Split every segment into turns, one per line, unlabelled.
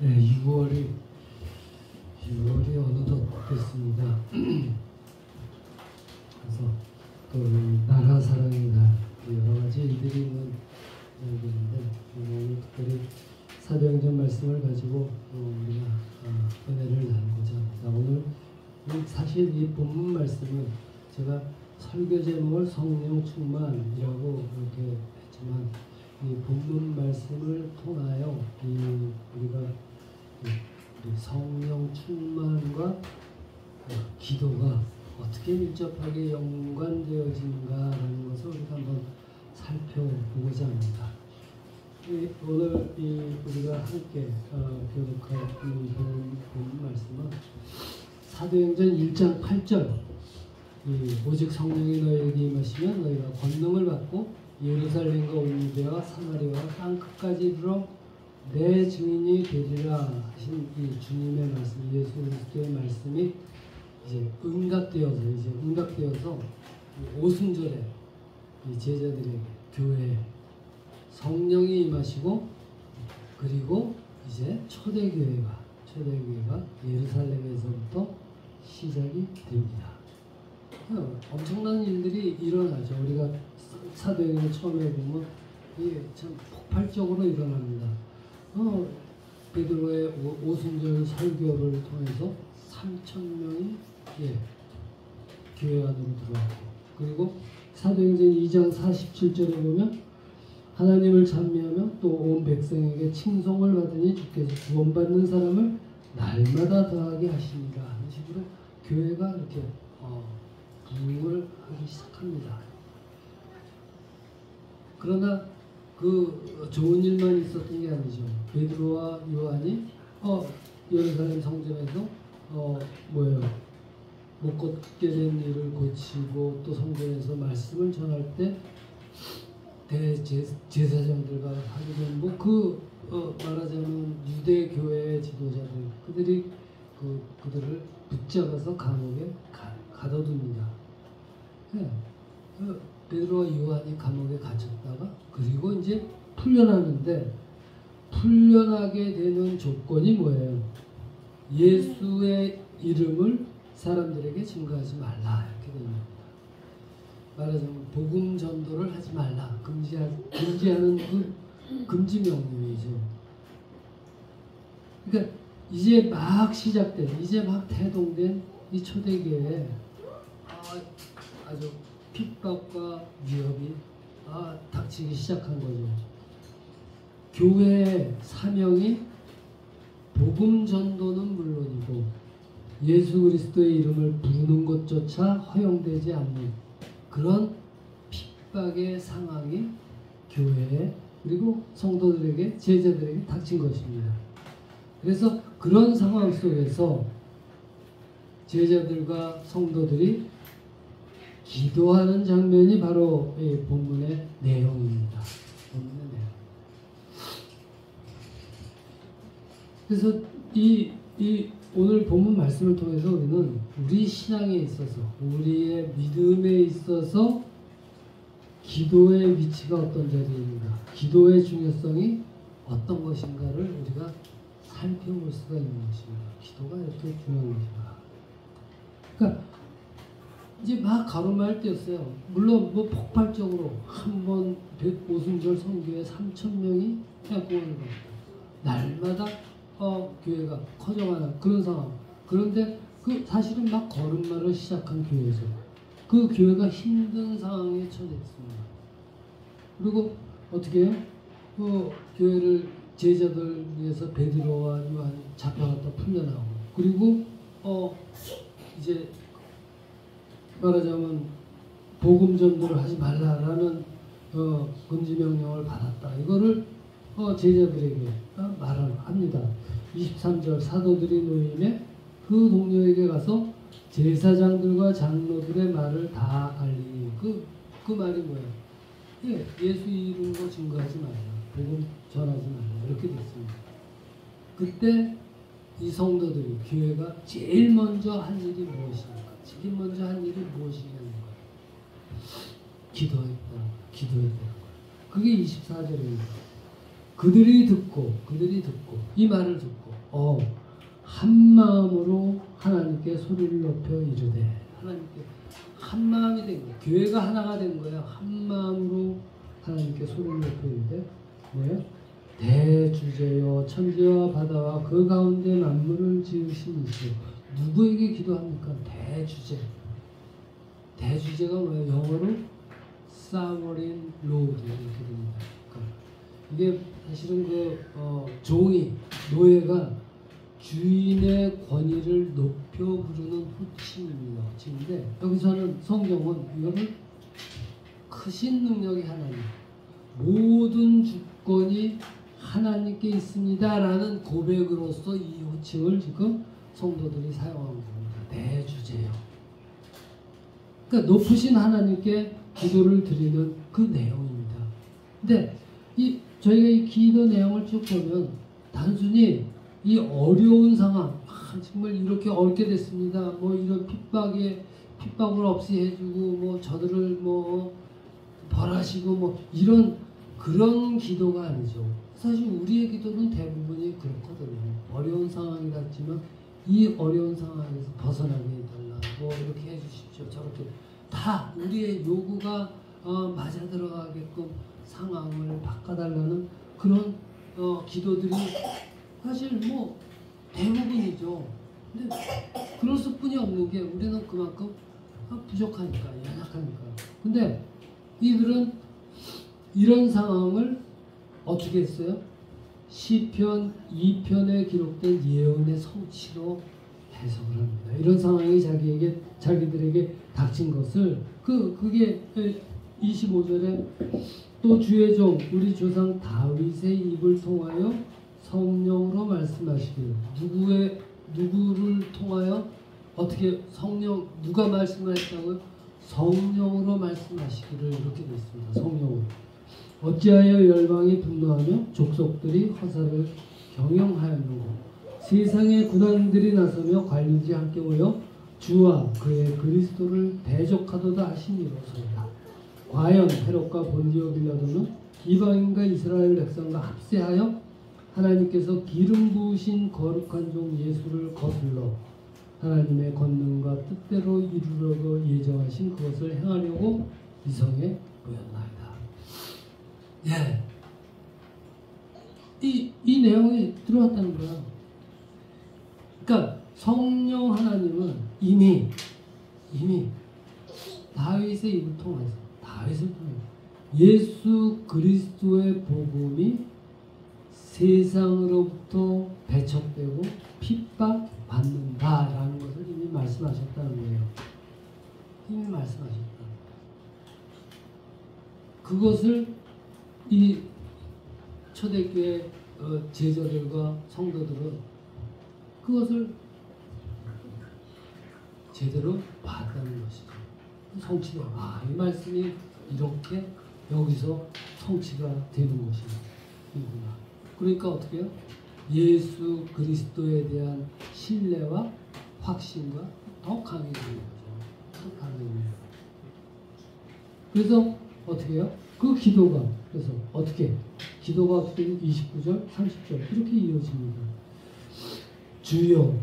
네, 6월이 어느덧 됐습니다. 그래서 또 나라 사랑의 날 여러 가지 일들이 있는 날인데 오늘 특별히 사도행전 말씀을 가지고 우리가 은혜를 나누고자 합니다. 오늘 사실 이 본문 말씀은 제가 설교 제목을 성령 충만이라고 이렇게 했지만 이 본문 말씀을 통하여 우리가 성령 충만과 기도가 어떻게 밀접하게 연관되어진가라는 것을 우리가 한번 살펴보고자 합니다. 오늘 우리가 함께 교독할 본문 말씀은 사도행전 1장 8절 오직 성령이 너희에게 임하시면 너희가 권능을 받고 예루살렘과 온 유대와 사마리아와 땅 끝까지 이르러 내 증인이 되리라 하신 이 주님의 말씀, 예수 그리스도의 말씀이 이제 응답되어서 오순절에 이 제자들에게 교회에 성령이 임하시고 그리고 이제 초대교회가 예루살렘에서부터 시작이 됩니다. 엄청난 일들이 일어나죠. 우리가 사도행전 처음에 보면 이게 참 폭발적으로 일어납니다. 베드로의 오순절 설교를 통해서 3,000명이 교회 안으로 들어왔고, 그리고 사도행전 2장 47절에 보면 하나님을 찬미하며 또 온 백성에게 칭송을 받으니 주께서 구원받는 사람을 날마다 더하게 하십니다 하는 식으로 교회가 이렇게 부흥을 하기 시작합니다. 그러나 그 좋은 일만 있었던 게 아니죠. 베드로와 요한이 예루살렘 성전에서 못 걷게 된 일을 고치고 또 성전에서 말씀을 전할 때 대제사장들과 하게 된 말하자면 유대 교회의 지도자들 그들이 그들을 붙잡아서 감옥에 가둬둡니다. 베드로와 요한이 감옥에 갇혔다가 그리고 이제 풀려나는데 풀려나게 되는 조건이 뭐예요? 예수의 이름을 사람들에게 증거하지 말라 이렇게 됩니다. 말하자면 복음 전도를 하지 말라 금지하는 그 금지 명령이죠. 그러니까 이제 막 시작된 이제 막 태동된 이 초대교회에 아주 핍박과 위협이 닥치기 시작한 거죠. 교회의 사명이 복음 전도는 물론이고 예수 그리스도의 이름을 부르는 것조차 허용되지 않는 그런 핍박의 상황이 교회에 그리고 성도들에게 제자들에게 닥친 것입니다. 그래서 그런 상황 속에서 제자들과 성도들이 기도하는 장면이 바로 이 본문의 내용입니다. 본문의 내용. 그래서 오늘 본문 말씀을 통해서 우리는 우리 신앙에 있어서 우리의 믿음에 있어서 기도의 위치가 어떤 자리인가, 기도의 중요성이 어떤 것인가를 우리가 살펴볼 수가 있는 것입니다. 기도가 이렇게 중요한 것인가. 그러니까 이제 막 가로막을 때였어요. 물론 폭발적으로 한 번 오순절 선교에 3,000명이 구원을 받고 날마다 교회가 커져가는 그런 상황. 그런데 사실은 막 걸음마를 시작한 교회죠. 그 교회가 힘든 상황에 처했습니다. 그리고 어떻게 해요? 교회를 제자들 위해서 베드로와 요한이 잡혀갔다 풀려나오고 그리고 이제 말하자면 복음 전도를 하지 말라라는 금지 명령을 받았다. 이거를 제자들에게 말을 합니다. 23절 사도들이 모임에 그 동료에게 가서 제사장들과 장로들의 말을 다 알리니 그 말이 뭐예요? 예수 이름으로 증거하지 말라. 복음 전하지 말라. 이렇게 됐습니다. 그때 이 성도들이 교회가 제일 먼저 한 일이 무엇입니까? 제일 먼저 한 일이 무엇이냐는 거예요. 기도했다는 거예요. 그게 24절입니다. 그들이 듣고 이 말을 듣고 한 마음으로 하나님께 소리를 높여 이르되, 하나님께 한 마음이 된 거예요. 교회가 하나가 된 거예요. 한 마음으로 하나님께 소리를 높여 이르되 뭐예요? 대주제여 천지와 바다와 그 가운데 만물을 지으신 이시오. 누구에게 기도합니까? 대주제가 뭐예요? 영어로 sovereign lord 이렇게 됩니다. 이게 사실은 종이, 노예가 주인의 권위를 높여 부르는 호칭입니다. 호칭인데, 여기서는 성경은 이거를 크신 능력이 하나님, 모든 주권이 하나님께 있습니다라는 고백으로서 이 호칭을 지금 성도들이 사용하고 있습니다. 대주제요. 그러니까 높으신 하나님께 기도를 드리는 그 내용입니다. 근데 저희가 이 기도 내용을 쭉 보면 단순히 이 어려운 상황, 정말 이렇게 어렵게 됐습니다. 뭐 이런 핍박을 없이 해주고, 뭐 저들을 뭐 벌하시고, 뭐 그런 기도가 아니죠. 사실 우리의 기도는 대부분이 그렇거든요. 어려운 상황이 같지만 이 어려운 상황에서 벗어나게 해달라, 뭐 이렇게 해주십시오, 저렇게 다 우리의 요구가 맞아 들어가게끔 상황을 바꿔달라는 그런 기도들이 사실 뭐 대부분이죠. 근데 그럴 수뿐이 없는 게 우리는 그만큼 부족하니까, 연약하니까. 근데 이들은 이런 상황을 어떻게 했어요? 시편 2편에 기록된 예언의 성취로 해석을 합니다. 이런 상황이 자기들에게 닥친 것을 그게 25절에 또 주의 종 우리 조상 다윗의 입을 통하여 성령으로 말씀하시기를. 누구를 통하여 어떻게 누가 말씀을 했다고요? 성령으로 말씀하시기를. 이렇게 되어 있습니다. 성령으로. 어찌하여 열방이 분노하며 족속들이 허사를 경영하였는고. 세상의 군왕들이 나서며 관리지 함께 모여 주와 그의 그리스도를 대적하도다 하시니로소이다. 과연 헤롯과 본디오 빌라도는 이방인과 이스라엘 백성과 합세하여 하나님께서 기름 부으신 거룩한 종 예수를 거슬러 하나님의 권능과 뜻대로 이루려고 예정하신 그것을 행하려고 이성에 모였나이다. 예, 이 내용이 들어왔다는 거야. 그러니까 성령 하나님은 이미 다윗의 입을 통해서 예수 그리스도의 복음이 세상으로부터 배척되고 핍박받는다라는 것을 이미 말씀하셨다는 거예요. 이미 말씀하셨다. 그것을 이 초대교회 제자들과 성도들은 그것을 제대로 봤다는 것이죠. 성취가 이 말씀이 이렇게 여기서 성취가 되는 것이구나. 그러니까 어떻게 해요? 예수 그리스도에 대한 신뢰와 확신과 더 강해지는 거죠. 더 강해지는 거죠. 그래서 어떻게 해요? 그 기도가 그래서 기도가 어떻게 29절, 30절 이렇게 이어집니다. 주여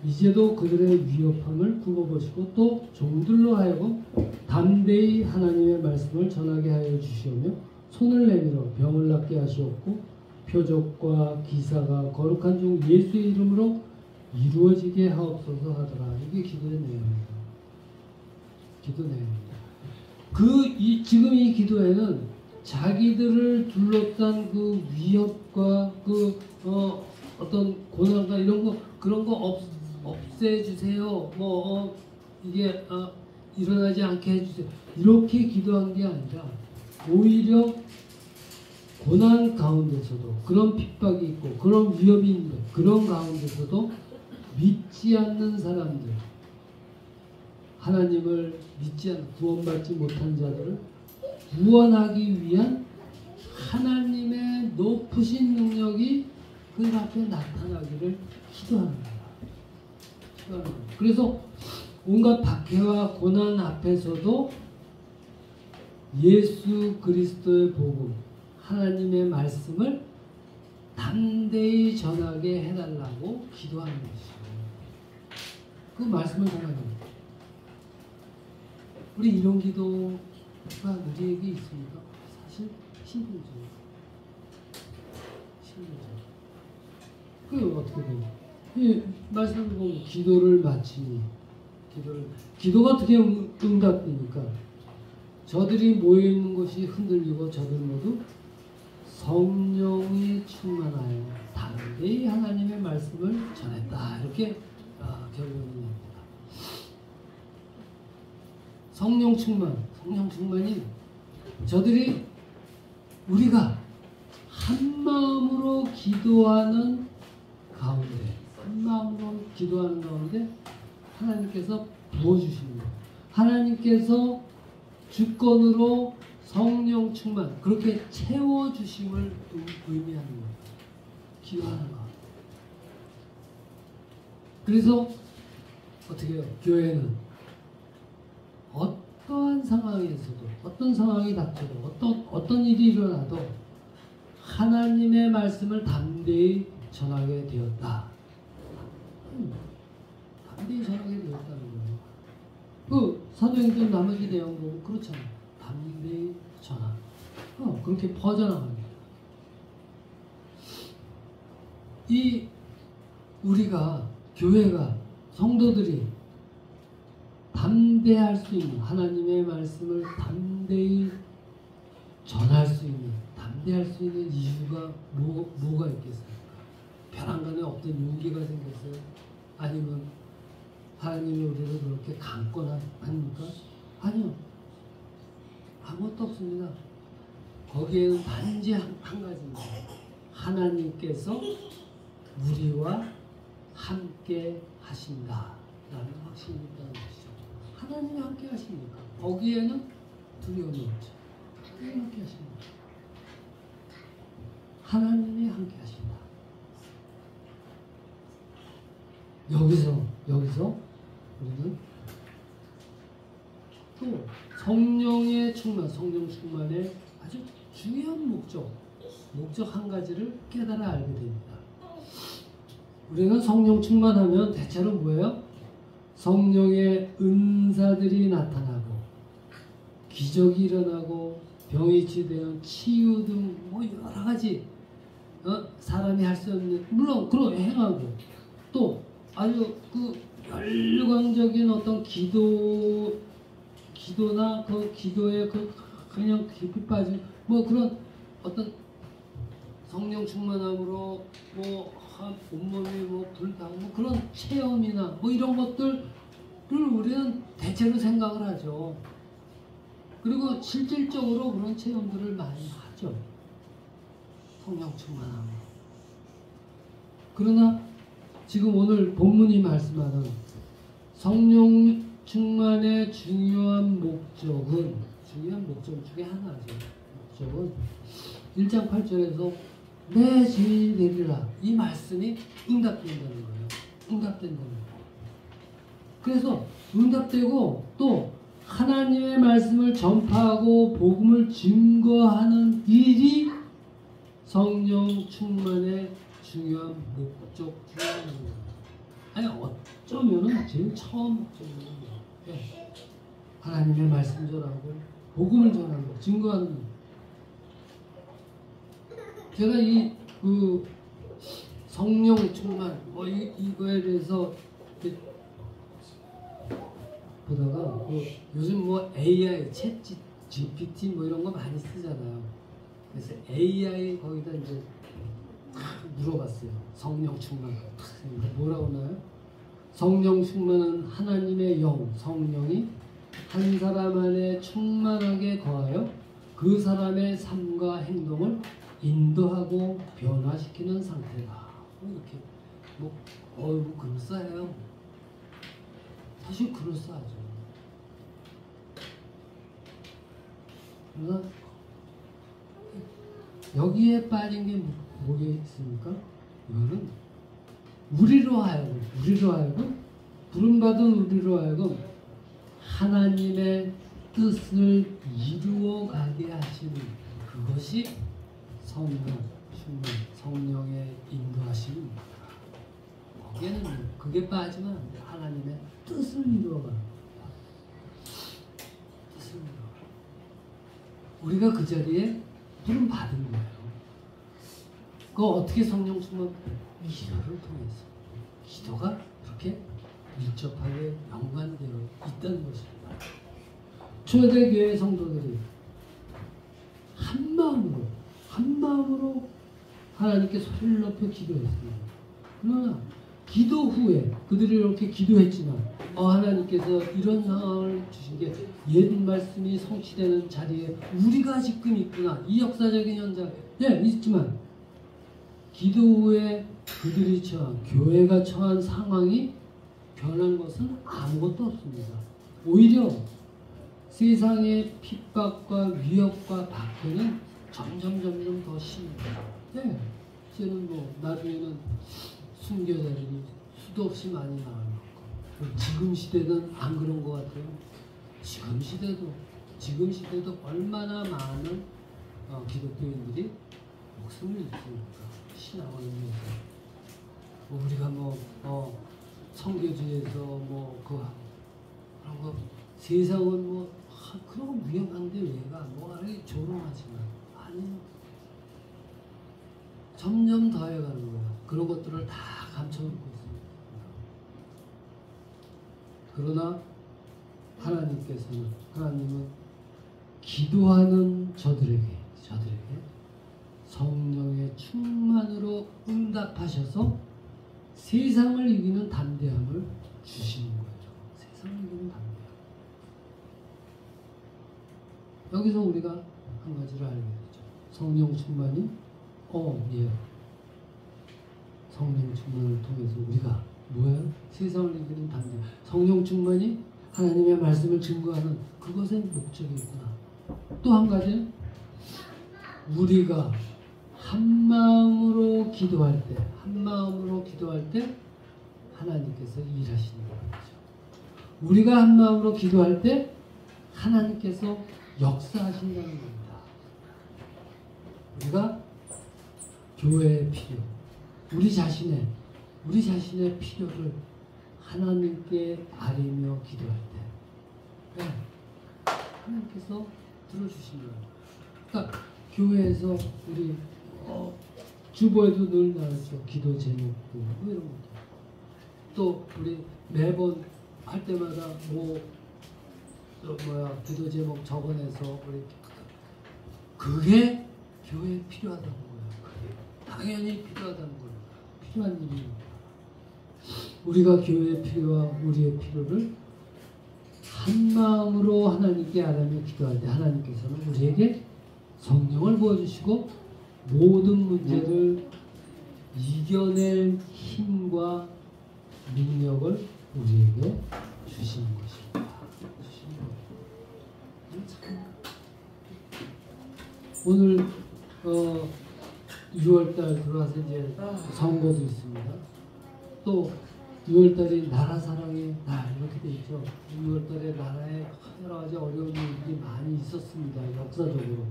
이제도 그들의 위협함을 굽어보시고 또 종들로 하여금 담대히 하나님의 말씀을 전하게 하여 주시오며 손을 내밀어 병을 낫게 하시옵고 표적과 기사가 거룩한 종 예수의 이름으로 이루어지게 하옵소서 하더라. 이게 기도의 내용입니다. 기도 내용입니다. 지금 이 기도에는 자기들을 둘러싼 그 위협과 어떤 고난과 그런 거 없애주세요. 이게 일어나지 않게 해주세요. 이렇게 기도한 게 아니라 오히려 고난 가운데서도 그런 핍박이 있고 그런 위협이 있는 그런 가운데서도 믿지 않는 사람들, 하나님을 믿지 않는 구원받지 못한 자들을 구원하기 위한 하나님의 높으신 능력이 그 앞에 나타나기를 기도하는 거야. 그래서 온갖 박해와 고난 앞에서도 예수 그리스도의 복음, 하나님의 말씀을 담대히 전하게 해달라고 기도하는 것이죠. 그 말씀을 전하는 거예요. 우리 이런 기도가 우리에게 있습니까? 사실 힘들죠. 그게 어떻게 돼요? 이 말씀을 보면 기도를 마치니 기도가 어떻게 응답됩니까? 저들이 모여있는 곳이 흔들리고 저들 모두 성령이 충만하여 담대히 하나님의 말씀을 전했다. 이렇게 결론이 납니다. 성령 충만이 저들이 우리가 한 마음으로 기도하는 가운데 하나님께서 부어주십니다. 하나님께서 주권으로 성령 충만, 그렇게 채워주심을 의미하는 거예요. 기도하는 것. 그래서 어떻게 해요? 교회는 어떠한 상황에서도, 어떤 상황이 닥쳐도, 어떤 일이 일어나도 하나님의 말씀을 담대히 전하게 되었다. 담대히 전하게 되었다는 거예요. 그 사도행전 나머지 내용 보면 그렇잖아요. 담대히 전하. 그렇게 퍼져나갑니다. 이 우리가 교회가 성도들이 담대할 수 있는 하나님의 말씀을 담대히 전할 수 있는 이유가 뭐가 있겠습니까? 벼랑간에 없던 용기가 생겼어요? 아니면 하나님이 우리를 그렇게 강권합니까? 아니요. 아무것도 없습니다. 거기에는 단지 한 가지입니다. 하나님께서 우리와 함께 하신다라는 확신이 있다는 것이죠. 하나님이 함께 하십니까? 거기에는 두려움이 없죠. 하나님이 함께 하십니다. 하나님이 함께 하신다. 여기서 우리는 또 성령 충만의 아주 중요한 목적 한 가지를 깨달아 알게 됩니다. 우리는 성령 충만하면 대체로 뭐예요? 성령의 은사들이 나타나고 기적이 일어나고 병이 치유되는 치유 등 뭐 여러 가지 사람이 할 수 없는, 물론 그런 행하고 또 아주 그 열광적인 어떤 기도나 그 기도에 그냥 깊이 빠진 뭐 그런 어떤 성령 충만함으로 뭐 온몸이 뭐 불타고 뭐 그런 체험이나 뭐 이런 것들을 우리는 대체로 생각을 하죠. 그리고 실질적으로 그런 체험들을 많이 하죠. 성령 충만함. 그러나 지금 오늘 본문이 말씀하는 성령 충만의 중요한 목적 중에 하나죠. 목적은 1장 8절에서 내 죄인이 되리라, 이 말씀이 응답된다는 거예요. 응답된다는 거예요. 그래서 응답되고 또 하나님의 말씀을 전파하고 복음을 증거하는 일이 성령 충만의 중요한 목적 중에 하나입니다. 아니 어쩌면은 제일 처음 목적입니다. 네. 하나님의 말씀 전하고 복음을 전하고 증거하는. 제가 그 성령 충만 뭐 이거에 대해서 보다가 요즘 뭐 AI, 챗 GPT 뭐 이런 거 많이 쓰잖아요. 그래서 AI 거기다 이제 물어봤어요. 성령 충만 뭐라고 하나요? 성령 충만은 하나님의 영, 성령이 한 사람 안에 충만하게 거하여 그 사람의 삶과 행동을 인도하고 변화시키는 상태다. 이렇게 뭐 그럴싸해요. 사실 그럴싸하죠. 그러나 여기에 빠진 게 뭐겠습니까? 이거는 우리로 하여금 부름받은 우리로 하여금 하나님의 뜻을 이루어가게 하시는 그것이 성령 충만, 성령의 인도하심입니다. 거기에는 그게 빠지면 안 돼. 하나님의 뜻을 이루어가는 겁니다. 뜻을 이루어가는. 우리가 그 자리에 부름 받은 거예요. 그 어떻게 성령 충만? 기도를 통해서. 기도가 그렇게 밀접하게 연관되어 있다는 것입니다. 초대교회 성도들이 한 마음으로 하나님께 소리를 높여 기도했습니다. 그러나 기도 후에 그들이 이렇게 기도했지만 하나님께서 이런 상황을 주신 게 옛 말씀이 성취되는 자리에 우리가 지금 있구나. 이 역사적인 현장 있지만 기도 후에 그들이 처한 교회가 처한 상황이 변한 것은 아무것도 없습니다. 오히려 세상의 핍박과 위협과 박해는 점점 더 심해요. 이제는 나중에는 순교자들이 수도 없이 많이 나올 거고 지금 시대는 안 그런 것 같아요. 지금 시대도 얼마나 많은 기독교인들이 목숨을 잃습니까? 신앙을 위해서. 우리가 성교지에서 그런 거 세상은 그런 거 위험한데 왜가 아니 조롱하지만 아니 점점 더해가는 거예요. 그런 것들을 다 감춰놓고 있습니다. 그러나 하나님은 기도하는 저들에게 성령의 충만으로 응답하셔서 세상을 이기는 담대함을 주시는 거예요. 세상을 이기는 담대함. 여기서 우리가 한 가지를 알게 되죠. 성령 충만이 성령 충만을 통해서 우리가 세상을 이기는 담대함. 성령 충만이 하나님의 말씀을 증거하는 그것의 목적이 있구나. 또 한 가지는 우리가 한 마음으로 기도할 때 하나님께서 일하시는 거죠. 우리가 한 마음으로 기도할 때 하나님께서 역사하신다는 겁니다. 우리가 교회의 필요, 우리 자신의 필요를 하나님께 아뢰며 기도할 때 하나님께서 들어주시는 거예요. 그러니까 교회에서 우리 주보에도 늘 나오죠. 기도 제목도 이런 것도. 또 우리 매번 할 때마다 기도 제목 적어내서 우리 그게 교회에 필요하다는 거예요. 그게 당연히 필요하다는 거예요. 필요한 일입니다. 우리가 교회의 필요와 우리의 필요를 한 마음으로 하나님께 아뢰며 기도할 때 하나님께서는 우리에게 성령을 부어주시고 모든 문제를 이겨낼 힘과 능력을 우리에게 주시는 것입니다. 오늘 6월달 들어와서 이제 선거도 있습니다. 또 6월달이 나라 사랑의 날 이렇게 돼 있죠. 6월달에 나라에 여러 가지 어려운 일들이 많이 있었습니다. 역사적으로.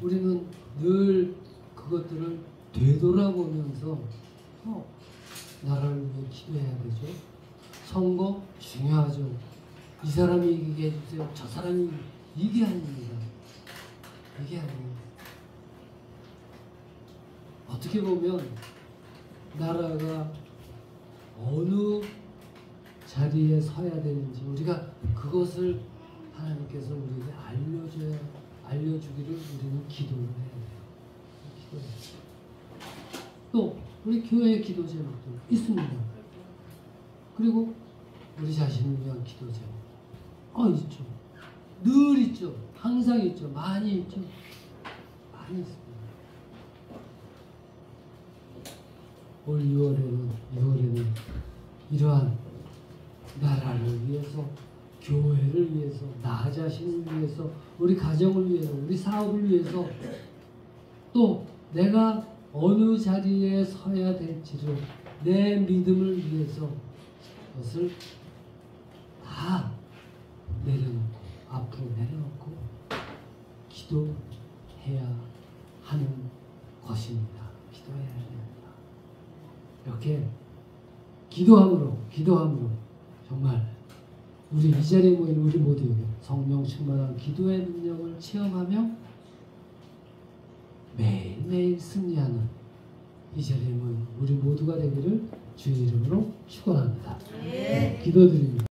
우리는 늘 그것들을 되돌아보면서 나라를 위해 기도해야 되죠. 선거 중요하죠. 이 사람이 이기게 해주세요. 저 사람이 이게 아닙니다. 이게 아니에요. 어떻게 보면 나라가 어느 자리에 서야 되는지 우리가 그것을 하나님께서 우리에게 알려주기를 우리는 기도를 해야 돼요. 또 우리 교회의 기도 제목도 있습니다. 그리고 우리 자신을 위한 기도 제목 있죠. 늘 있죠. 항상 있죠. 많이 있죠. 많이 있습니다. 올 6월에는 이러한 나라를 위해서, 교회를 위해서, 나 자신을 위해서, 우리 가정을 위해서, 우리 사업을 위해서, 또 내가 어느 자리에 서야 될지를 내 믿음을 위해서 그것을 다 내려놓고 앞으로 내려놓고 기도해야 하는 것입니다. 기도해야 됩니다. 이렇게 기도함으로 정말 우리 이 자리에 모인 우리 모두에게 성령 충만한 기도의 능력을 체험하며 매일매일 승리하는 이 자리에 모인 우리 모두가 되기를 주의 이름으로 축원합니다. 기도드립니다.